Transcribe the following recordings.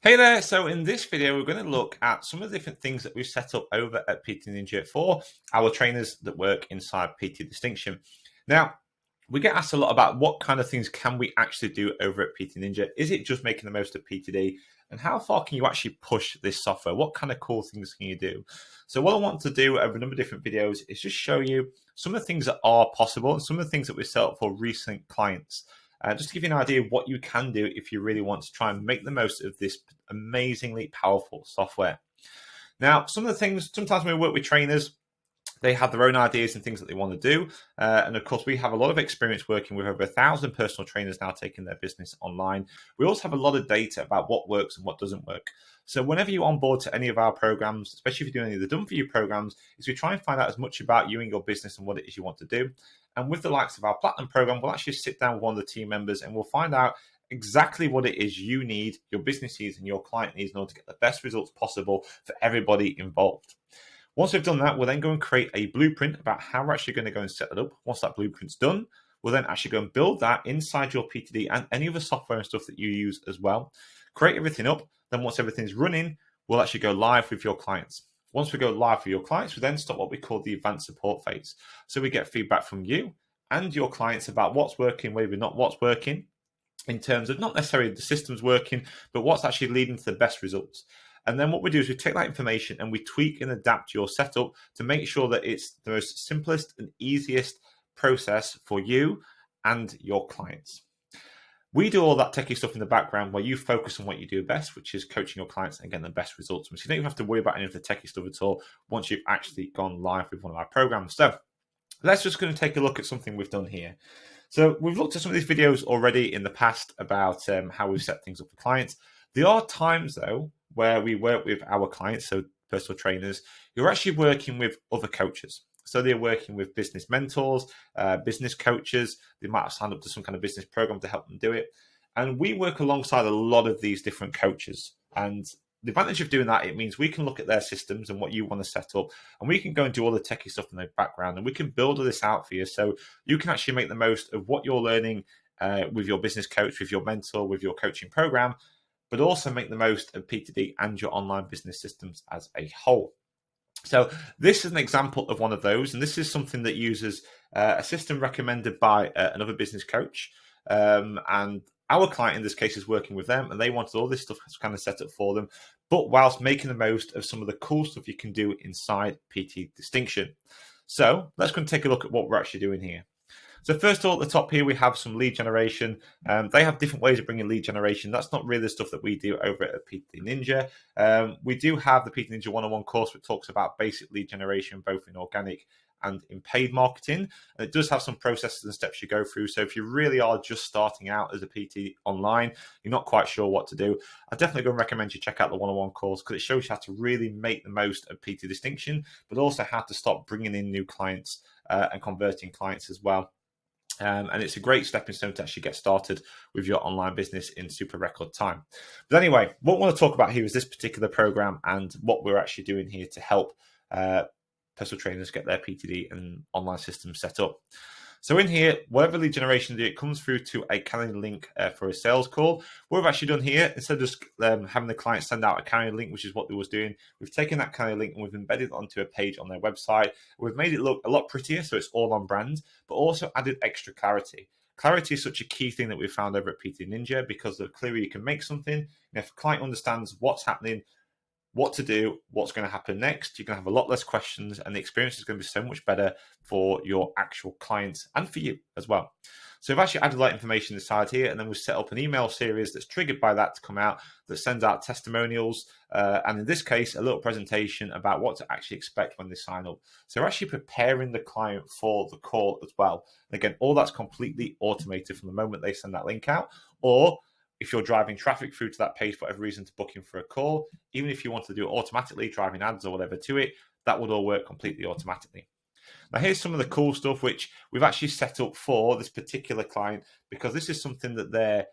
Hey there, so in this video we're going to look at some of the different things that we've set up over at PT Ninja for our trainers that work inside PT Distinction. Now, we get asked a lot about what kind of things can we actually do over at PT Ninja. Is it just making the most of PTD? And how far can you actually push this software? What kind of cool things can you do? So what I want to do over a number of different videos is just show you some of the things that are possible and some of the things that we've set up for recent clients. Just to give you an idea of what you can do if you really want to try and make the most of this amazingly powerful software. Now, some of the things, sometimes when we work with trainers, they have their own ideas and things that they want to do. And of course, we have a lot of experience working with over 1,000 personal trainers now taking their business online. We also have a lot of data about what works and what doesn't work. So whenever you onboard to any of our programs, especially if you're doing any of the done-for-you programs, is we try and find out as much about you and your business and what it is you want to do. And with the likes of our Platinum program, we'll actually sit down with one of the team members and we'll find out exactly what it is you need, your business needs, and your client needs in order to get the best results possible for everybody involved. Once we've done that, we'll then go and create a blueprint about how we're actually going to go and set it up. Once that blueprint's done, we'll then actually go and build that inside your PTD and any other software and stuff that you use as well. Create everything up. Then once everything's running, we'll actually go live with your clients. Once we go live for your clients, we then start what we call the advanced support phase. So we get feedback from you and your clients about what's working, maybe not what's working, in terms of not necessarily the systems working, but what's actually leading to the best results. And then what we do is we take that information and we tweak and adapt your setup to make sure that it's the most simplest and easiest process for you and your clients. We do all that techie stuff in the background where you focus on what you do best, which is coaching your clients and getting the best results. So you don't even have to worry about any of the techie stuff at all once you've actually gone live with one of our programs. So let's just going to take a look at something we've done here. So we've looked at some of these videos already in the past about how we've set things up for clients. There are times, though, where we work with our clients, so personal trainers, who are actually working with other coaches. So they're working with business mentors, business coaches. They might have signed up to some kind of business program to help them do it. And we work alongside a lot of these different coaches. And the advantage of doing that, it means we can look at their systems and what you want to set up, and we can go and do all the techie stuff in the background, and we can build all this out for you so you can actually make the most of what you're learning with your business coach, with your mentor, with your coaching program, but also make the most of PTD and your online business systems as a whole. So this is an example of one of those, and this is something that uses a system recommended by another business coach, and our client in this case is working with them, and they wanted all this stuff kind of set up for them, but whilst making the most of some of the cool stuff you can do inside PT Distinction. So let's go and take a look at what we're actually doing here. So first of all, at the top here, we have some lead generation. They have different ways of bringing lead generation. That's not really the stuff that we do over at PT Ninja. We do have the PT Ninja 101 course, which talks about basic lead generation, both in organic and in paid marketing. And it does have some processes and steps you go through. So if you really are just starting out as a PT online, you're not quite sure what to do, I definitely go and recommend you check out the 101 course because it shows you how to really make the most of PT Distinction, but also how to start bringing in new clients and converting clients as well. And it's a great stepping stone to actually get started with your online business in super record time. But anyway, what I want to talk about here is this particular program and what we're actually doing here to help personal trainers get their PTD and online systems set up. So in here, whatever lead generation do, it comes through to a calendar link for a sales call. What we've actually done here, instead of just having the client send out a calendar link, which is what they was doing, we've taken that calendar link and we've embedded it onto a page on their website. We've made it look a lot prettier, so it's all on brand, but also added extra clarity. Clarity is such a key thing that we found over at PT Ninja because the clearer you can make something, and if a client understands what's happening, what to do, what's going to happen next, you're going to have a lot less questions and the experience is going to be so much better for your actual clients and for you as well. So we've actually added that information inside here, and then we've set up an email series that's triggered by that to come out that sends out testimonials, and in this case, a little presentation about what to actually expect when they sign up. So we're actually preparing the client for the call as well. And again, all that's completely automated from the moment they send that link out, or if you're driving traffic through to that page for whatever reason to book in for a call, even if you want to do it automatically, driving ads or whatever to it, that would all work completely automatically. Now, here's some of the cool stuff which we've actually set up for this particular client because this is something that their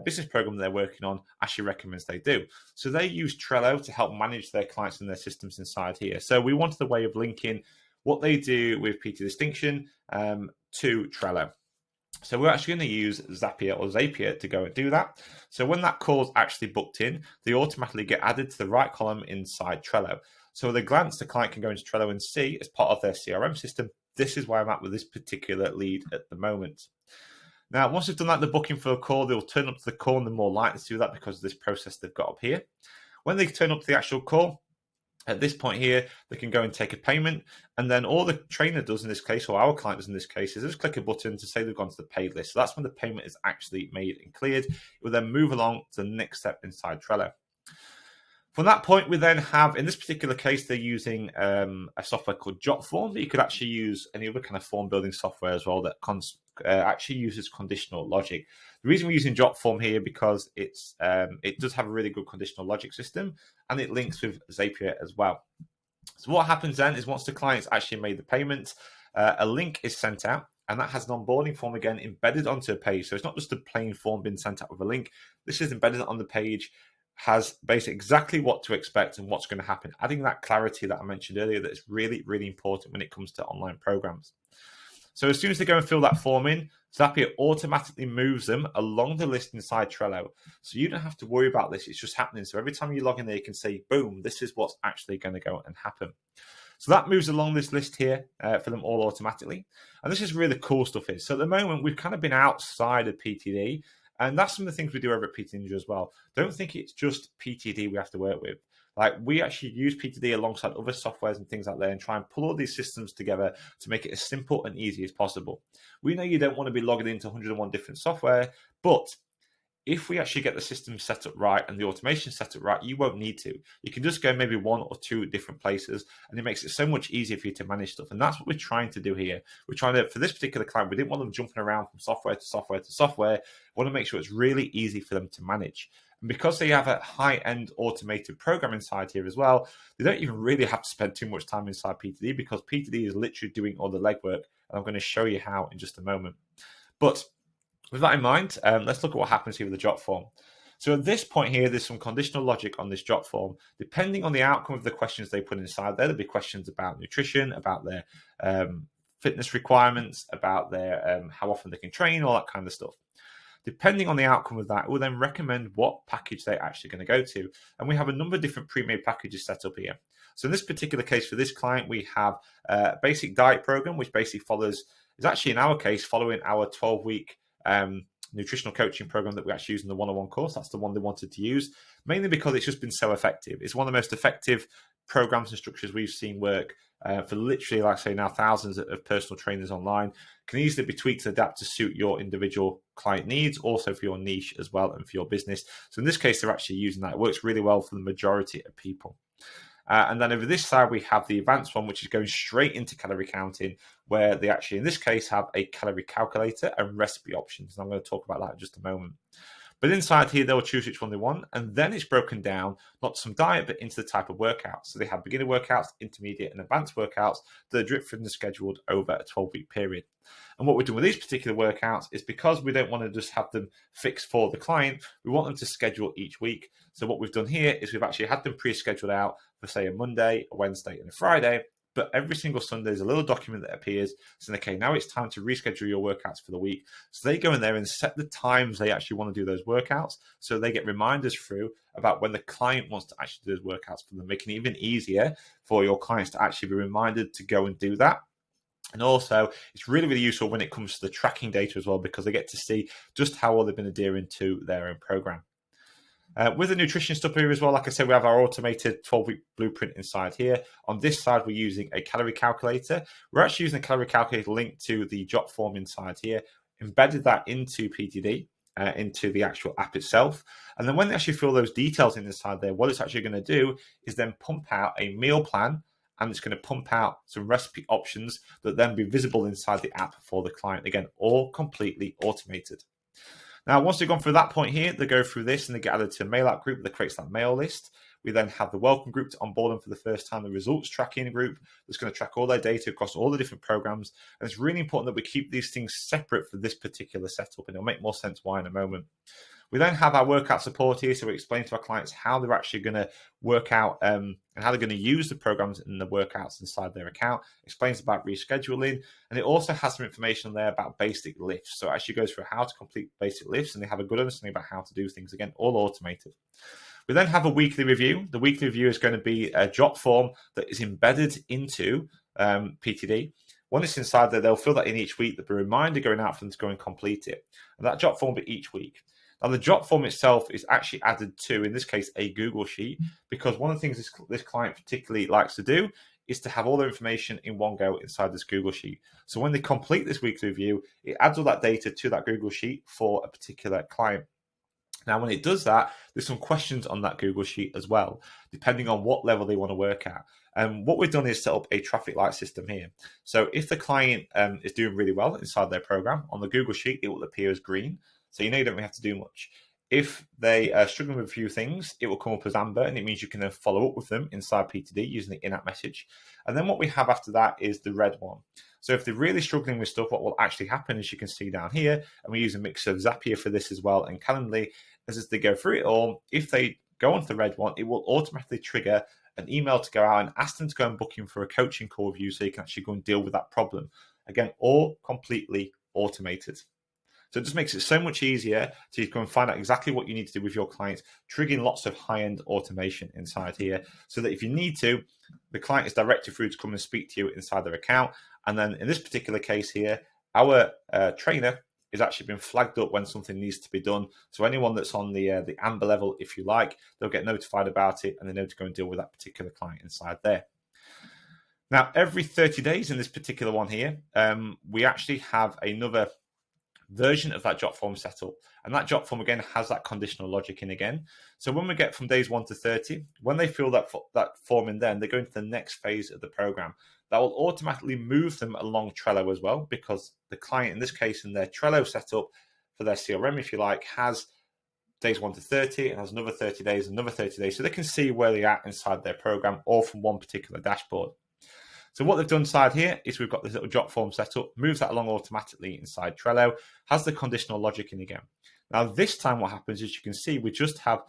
business program they're working on actually recommends they do. So they use Trello to help manage their clients and their systems inside here. So we wanted a way of linking what they do with PT Distinction to Trello. So we're actually going to use Zapier or Zapier to go and do that. So when that call's actually booked in, they automatically get added to the right column inside Trello. So with a glance, the client can go into Trello and see, as part of their CRM system, this is where I'm at with this particular lead at the moment. Now, once they've done that, the booking for a call, they'll turn up to the call and they're more likely to do that because of this process they've got up here. When they turn up to the actual call, at this point here, they can go and take a payment. And then all the trainer does in this case, or our client does in this case, is just click a button to say they've gone to the paid list. So that's when the payment is actually made and cleared. It will then move along to the next step inside Trello. From that point, we then have, in this particular case, they're using a software called Jotform, but you could actually use any other kind of form building software as well that actually uses conditional logic. The reason we're using Jotform here because it does have a really good conditional logic system, and it links with Zapier as well. So what happens then is once the client's actually made the payment, a link is sent out, and that has an onboarding form again embedded onto a page. So it's not just a plain form being sent out with a link. This is embedded on the page, has basically exactly what to expect and what's going to happen, adding that clarity that I mentioned earlier that is really, really important when it comes to online programs. So as soon as they go and fill that form in, Zapier automatically moves them along the list inside Trello. So you don't have to worry about this. It's just happening. So every time you log in there, you can say, boom, this is what's actually going to go and happen. So that moves along this list here for them all automatically. And this is really cool stuff here. So at the moment, we've kind of been outside of PTD. And that's some of the things we do over at PT Ninja as well. Don't think it's just PTD we have to work with. Like, we actually use PTD alongside other softwares and things like that and try and pull all these systems together to make it as simple and easy as possible. We know you don't want to be logging into 101 different software, but if we actually get the system set up right and the automation set up right, you won't need to. You can just go maybe one or two different places, and it makes it so much easier for you to manage stuff. And that's what we're trying to do here. We're trying to, for this particular client, we didn't want them jumping around from software to software to software. We want to make sure it's really easy for them to manage. And because they have a high-end automated program inside here as well, they don't even really have to spend too much time inside PTD because PTD is literally doing all the legwork. And I'm going to show you how in just a moment. But with that in mind, let's look at what happens here with the Jotform. So at this point here, there's some conditional logic on this Jotform. Depending on the outcome of the questions they put inside there, there'll be questions about nutrition, about their fitness requirements, about their how often they can train, all that kind of stuff. Depending on the outcome of that, it will then recommend what package they're actually going to go to. And we have a number of different pre-made packages set up here. So in this particular case, for this client, we have a basic diet program, which basically is actually in our case, following our 12-week nutritional coaching program that we actually use in the 101 course. That's the one they wanted to use, mainly because it's just been so effective. It's one of the most effective programs and structures we've seen work for literally, like I say now, thousands of personal trainers online. Can easily be tweaked to adapt to suit your individual client needs, also for your niche as well and for your business. So in this case, they're actually using that. It works really well for the majority of people. And then over this side, we have the advanced one, which is going straight into calorie counting, where they actually, in this case, have a calorie calculator and recipe options. And I'm going to talk about that in just a moment. But inside here, they'll choose which one they want. And then it's broken down, not some diet, but into the type of workouts. So they have beginner workouts, intermediate, and advanced workouts that are drip-fed and scheduled over a 12-week period. And what we're doing with these particular workouts is because we don't want to just have them fixed for the client, we want them to schedule each week. So what we've done here is we've actually had them pre-scheduled out for, say, a Monday, a Wednesday, and a Friday. But every single Sunday, there's a little document that appears saying, okay, now it's time to reschedule your workouts for the week. So they go in there and set the times they actually want to do those workouts. So they get reminders through about when the client wants to actually do those workouts for them, making it even easier for your clients to actually be reminded to go and do that. And also, it's really, really useful when it comes to the tracking data as well, because they get to see just how well they've been adhering to their own program. With the nutrition stuff here as well, like I said, we have our automated 12-week blueprint inside here. On this side, we're using a calorie calculator. We're actually using a calorie calculator linked to the Jotform inside here, embedded that into PTD, into the actual app itself. And then when they actually fill those details in inside there, what it's actually going to do is then pump out a meal plan, and it's going to pump out some recipe options that then be visible inside the app for the client. Again, all completely automated. Now, once they've gone through that point here, they go through this and they get added to a mail out group that creates that mail list. We then have the welcome group to onboard them for the first time, the results tracking group that's going to track all their data across all the different programs. And it's really important that we keep these things separate for this particular setup, and it'll make more sense why in a moment. We then have our workout support here, so we explain to our clients how they're actually going to work out and how they're going to use the programs and the workouts inside their account. Explains about rescheduling, and it also has some information there about basic lifts. So it actually goes through how to complete basic lifts, and they have a good understanding about how to do things, again, all automated. We then have a weekly review. The weekly review is going to be a Jotform that is embedded into PTD. When it's inside there, they'll fill that in each week. There'll be a reminder going out for them to go and complete it. And that Jotform will be each week. Now, the Jotform itself is actually added to, in this case, a Google Sheet, because one of the things this client particularly likes to do is to have all their information in one go inside this Google Sheet. So when they complete this weekly review, it adds all that data to that Google Sheet for a particular client. Now, when it does that, there's some questions on that Google Sheet as well, depending on what level they want to work at. And what we've done is set up a traffic light system here. So if the client is doing really well inside their program, on the Google Sheet, it will appear as green. So you know you don't really have to do much. If they are struggling with a few things, it will come up as amber, and it means you can then follow up with them inside PTD using the in-app message. And then what we have after that is the red one. So if they're really struggling with stuff, what will actually happen, as you can see down here, and we use a mix of Zapier for this as well and Calendly, as they go through it all, if they go onto the red one, it will automatically trigger an email to go out and ask them to go and book in for a coaching call with you so you can actually go and deal with that problem. Again, all completely automated. So it just makes it so much easier to go and find out exactly what you need to do with your clients, triggering lots of high-end automation inside here so that if you need to, the client is directed through to come and speak to you inside their account. And then in this particular case here, our trainer is actually been flagged up when something needs to be done. So anyone that's on the amber level, if you like, they'll get notified about it and they know to go and deal with that particular client inside there. Now, every 30 days in this particular one here, we actually have another version of that Jotform set up. And that Jotform, again, has that conditional logic in again. So when we get from days 1 to 30, when they fill that form in then, they go into the next phase of the program. That will automatically move them along Trello as well, because the client, in this case, in their Trello setup for their CRM, if you like, has days 1 to 30 and has another 30 days, another 30 days. So they can see where they're at inside their program, all from one particular dashboard. So what they've done inside here is we've got this little Jotform set up, moves that along automatically inside Trello, has the conditional logic in again. Now, this time what happens is you can see we just have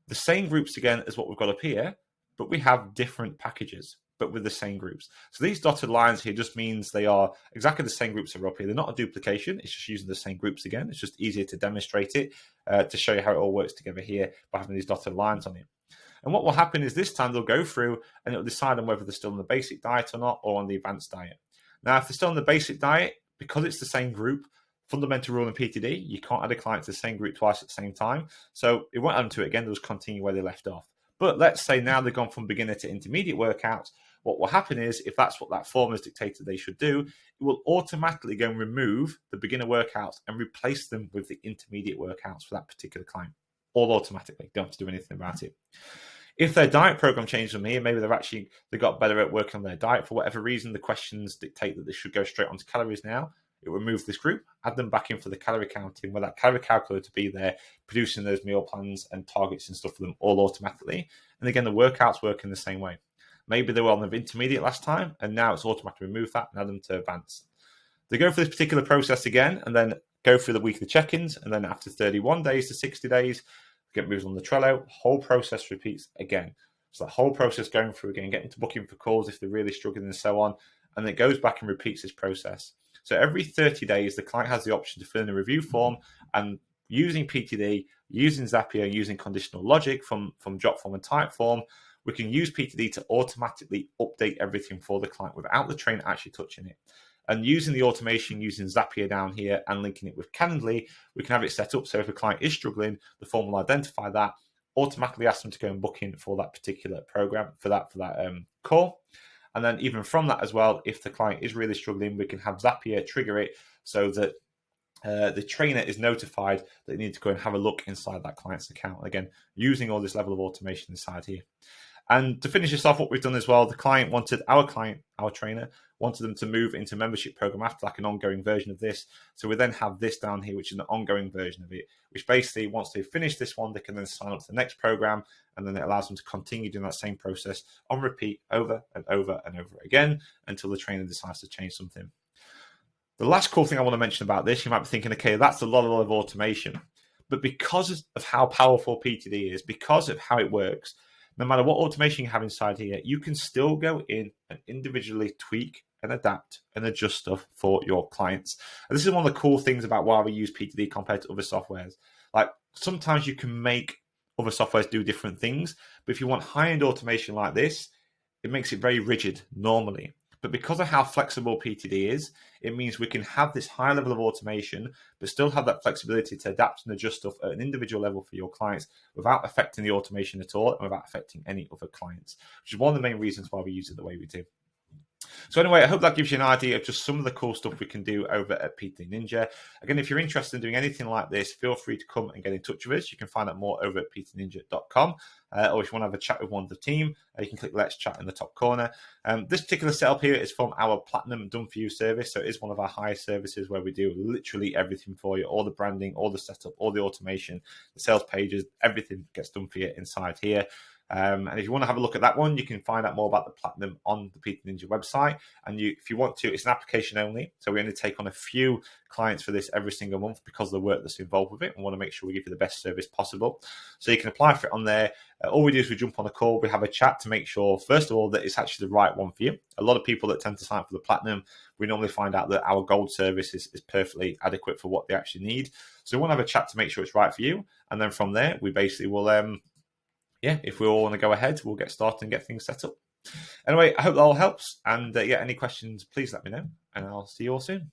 the same groups again as what we've got up here, but we have different packages, but with the same groups. So these dotted lines here just means they are exactly the same groups that are up here. They're not a duplication. It's just using the same groups again. It's just easier to demonstrate it, to show you how it all works together here by having these dotted lines on it. And what will happen is this time they'll go through and it'll decide on whether they're still on the basic diet or not, or on the advanced diet. Now, if they're still on the basic diet, because it's the same group, fundamental rule in PTD, you can't add a client to the same group twice at the same time. So it won't add them to it again, they'll just continue where they left off. But let's say now they've gone from beginner to intermediate workouts, what will happen is, if that's what that form has dictated they should do, it will automatically go and remove the beginner workouts and replace them with the intermediate workouts for that particular client. All automatically, don't have to do anything about it. If their diet program changed from here, maybe they got better at working on their diet for whatever reason, the questions dictate that they should go straight onto calories now. It will remove this group, add them back in for the calorie counting, where that calorie calculator to be there, producing those meal plans and targets and stuff for them all automatically. And again, the workouts work in the same way. Maybe they were on the intermediate last time, and now it's automatically remove that and add them to advanced. They go through this particular process again, and then go through the weekly check-ins, and then after 31 days to 60 days, get moved on the Trello, whole process repeats again. So the whole process going through again, getting to booking for calls if they're really struggling and so on, and it goes back and repeats this process. So every 30 days, the client has the option to fill in a review form, and using PTD, using Zapier, using conditional logic from Jotform and Typeform, we can use PTD to automatically update everything for the client without the trainer actually touching it. And using the automation, using Zapier down here and linking it with Calendly, we can have it set up so if a client is struggling, the form will identify that, automatically ask them to go and book in for that particular program, for that call. And then even from that as well, if the client is really struggling, we can have Zapier trigger it so that the trainer is notified that they need to go and have a look inside that client's account. Again, using all this level of automation inside here. And to finish this off, what we've done as well, our trainer, wanted them to move into a membership program after, like an ongoing version of this. So we then have this down here, which is an ongoing version of it, which basically, once they've finished this one, they can then sign up to the next program, and then it allows them to continue doing that same process on repeat over and over and over again until the trainer decides to change something. The last cool thing I want to mention about this, you might be thinking, okay, that's a lot of automation. But because of how powerful PTD is, because of how it works, no matter what automation you have inside here, you can still go in and individually tweak and adapt and adjust stuff for your clients. And this is one of the cool things about why we use PTD compared to other softwares. Like sometimes you can make other softwares do different things, but if you want high-end automation like this, it makes it very rigid normally. But because of how flexible PTD is, it means we can have this high level of automation, but still have that flexibility to adapt and adjust stuff at an individual level for your clients without affecting the automation at all and without affecting any other clients, which is one of the main reasons why we use it the way we do. So anyway, I hope that gives you an idea of just some of the cool stuff we can do over at PT Ninja. Again, if you're interested in doing anything like this, feel free to come and get in touch with us. You can find out more over at ptninja.com. Or if you want to have a chat with one of the team, you can click Let's Chat in the top corner. This particular setup here is from our Platinum Done For You service. So it is one of our highest services where we do literally everything for you. All the branding, all the setup, all the automation, the sales pages, everything gets done for you inside here. And if you want to have a look at that one, you can find out more about the Platinum on the PT Ninja website. And if you want to, it's an application only. So we only take on a few clients for this every single month because of the work that's involved with it. And want to make sure we give you the best service possible. So you can apply for it on there. All we do is we jump on a call. We have a chat to make sure, first of all, that it's actually the right one for you. A lot of people that tend to sign up for the Platinum, we normally find out that our Gold service is perfectly adequate for what they actually need. So we want to have a chat to make sure it's right for you. And then from there, we basically will if we all want to go ahead, we'll get started and get things set up. Anyway, I hope that all helps. And any questions, please let me know. And I'll see you all soon.